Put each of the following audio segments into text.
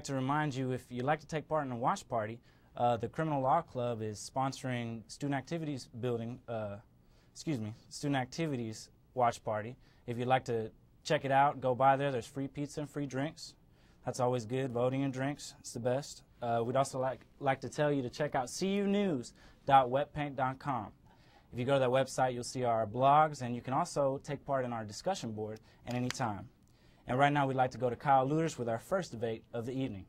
to remind you, if you'd like to take part in a watch party, the Criminal Law Club is sponsoring student activities student activities watch party. If you'd like to check it out, go by there. There's free pizza and free drinks. That's always good. Voting and drinks, it's the best. We'd also like to tell you to check out cunews.wetpaint.com. If you go to that website, you'll see our blogs, and you can also take part in our discussion board at any time. And right now, we'd like to go to Kyle Luters with our first debate of the evening.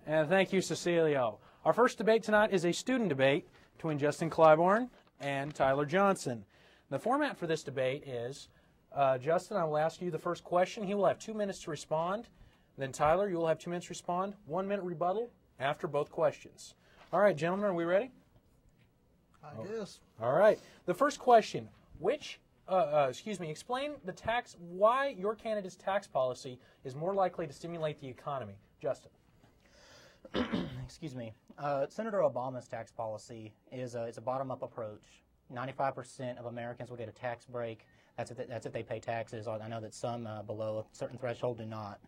And thank you, Cecilio. Our first debate tonight is a student debate between Justin Claiborne and Tyler Johnson. The format for this debate is, Justin, I will ask you the first question. He will have 2 minutes to respond. Then Tyler, you will have 2 minutes to respond. 1 minute rebuttal after both questions. All right, gentlemen, are we ready? I guess. All right. The first question, explain why your candidate's tax policy is more likely to stimulate the economy. Justin. Excuse me. Senator Obama's tax policy is a bottom-up approach. 95% of Americans will get a tax break. That's if they pay taxes. I know that some below a certain threshold do not.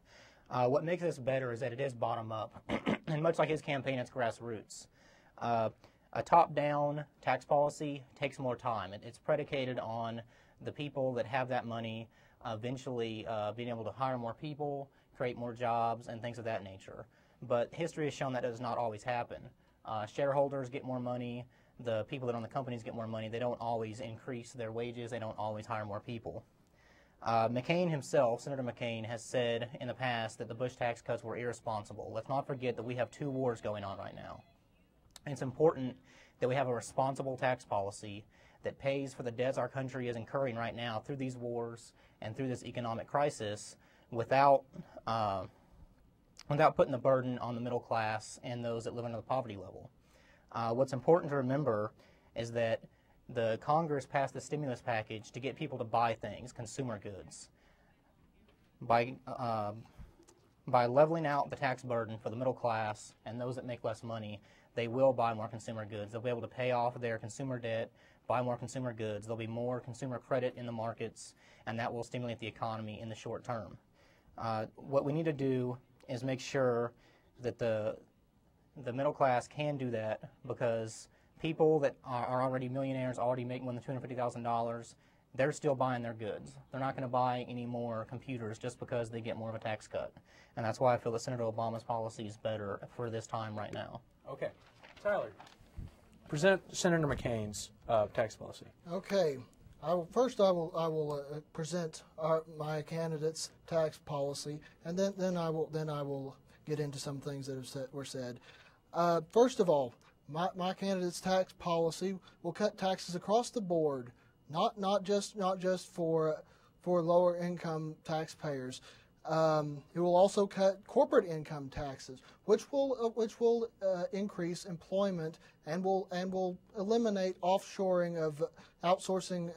What makes this better is that it is bottom-up, and much like his campaign, it's grassroots. A top-down tax policy takes more time. It's predicated on the people that have that money eventually being able to hire more people, create more jobs, and things of that nature. But history has shown that does not always happen. Shareholders get more money. The people that own the companies get more money. They don't always increase their wages. They don't always hire more people. McCain himself, Senator McCain, has said in the past that the Bush tax cuts were irresponsible. Let's not forget that we have 2 wars going on right now. It's important that we have a responsible tax policy that pays for the debts our country is incurring right now through these wars and through this economic crisis without putting the burden on the middle class and those that live under the poverty level. What's important to remember is that the Congress passed the stimulus package to get people to buy things, consumer goods. By leveling out the tax burden for the middle class and those that make less money, they will buy more consumer goods. They'll be able to pay off their consumer debt, buy more consumer goods. There'll be more consumer credit in the markets, and that will stimulate the economy in the short term. What we need to do is make sure that the middle class can do that, because people that are already millionaires, already make more than $250,000, they're still buying their goods. They're not going to buy any more computers just because they get more of a tax cut. And that's why I feel that Senator Obama's policy is better for this time right now. Okay. Tyler, present Senator McCain's tax policy. Okay. First, I will present my candidate's tax policy, and then I will get into some things that were said. First of all, my candidate's tax policy will cut taxes across the board, not just for lower income taxpayers. It will also cut corporate income taxes, which will increase employment and will eliminate outsourcing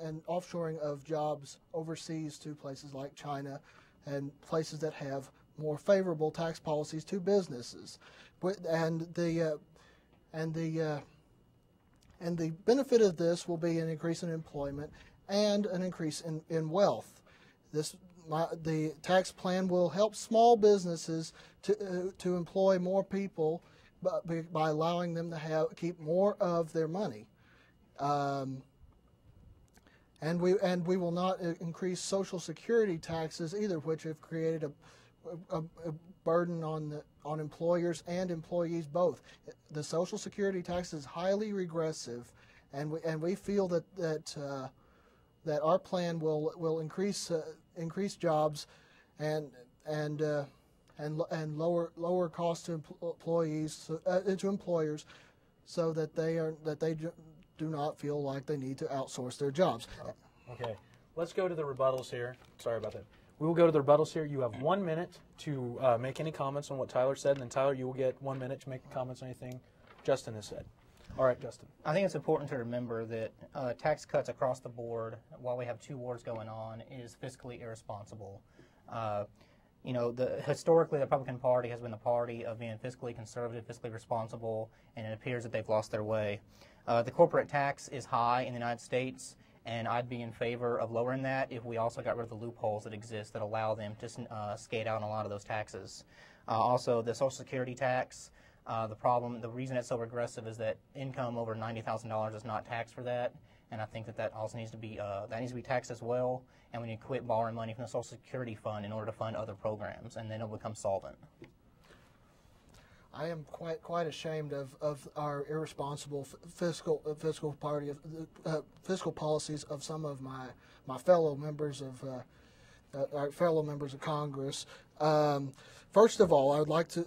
and offshoring of jobs overseas to places like China and places that have more favorable tax policies to businesses. And the benefit of this will be an increase in employment and an increase in wealth. The tax plan will help small businesses to employ more people by allowing them to keep more of their money. And we will not increase Social Security taxes either, which have created a burden on employers and employees both. The Social Security tax is highly regressive, and we feel that our plan will increase jobs and lower costs to employers, so that they do not feel like they need to outsource their jobs. Okay, let's go to the rebuttals here. Sorry about that. We will go to the rebuttals here. You have 1 minute to make any comments on what Tyler said, and then Tyler, you will get 1 minute to make comments on anything Justin has said. All right, Justin. I think it's important to remember that tax cuts across the board, while we have 2 wars going on, is fiscally irresponsible. Historically, the Republican Party has been the party of being fiscally conservative, fiscally responsible, and it appears that they've lost their way. The corporate tax is high in the United States, and I'd be in favor of lowering that if we also got rid of the loopholes that exist that allow them to skate out on a lot of those taxes. Also, the Social Security tax. The reason it's so regressive is that income over $90,000 is not taxed for that, and I think that also needs to be taxed as well. And we need to quit borrowing money from the Social Security fund in order to fund other programs, and then it'll become solvent. I am quite ashamed of our irresponsible fiscal policies of some of my fellow members of Congress. First of all, I would like to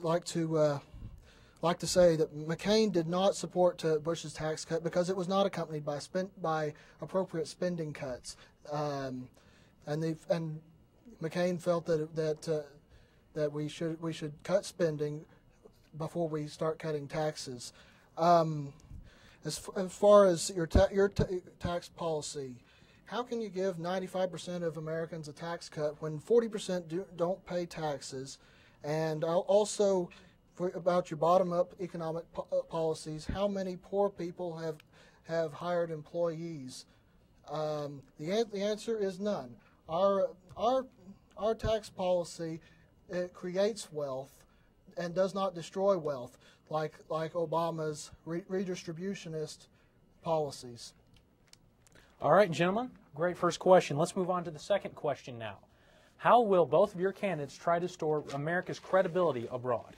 say that McCain did not support Bush's tax cut because it was not accompanied by appropriate spending cuts, and McCain felt that we should cut spending before we start cutting taxes. As far as your tax policy, how can you give 95% of Americans a tax cut when 40% don't pay taxes? And also, about your bottom-up economic policies, how many poor people have hired employees? The answer is none. Our tax policy, it creates wealth and does not destroy wealth like Obama's redistributionist policies. All right, gentlemen, great first question. Let's move on to the second question now. How will both of your candidates try to restore America's credibility abroad?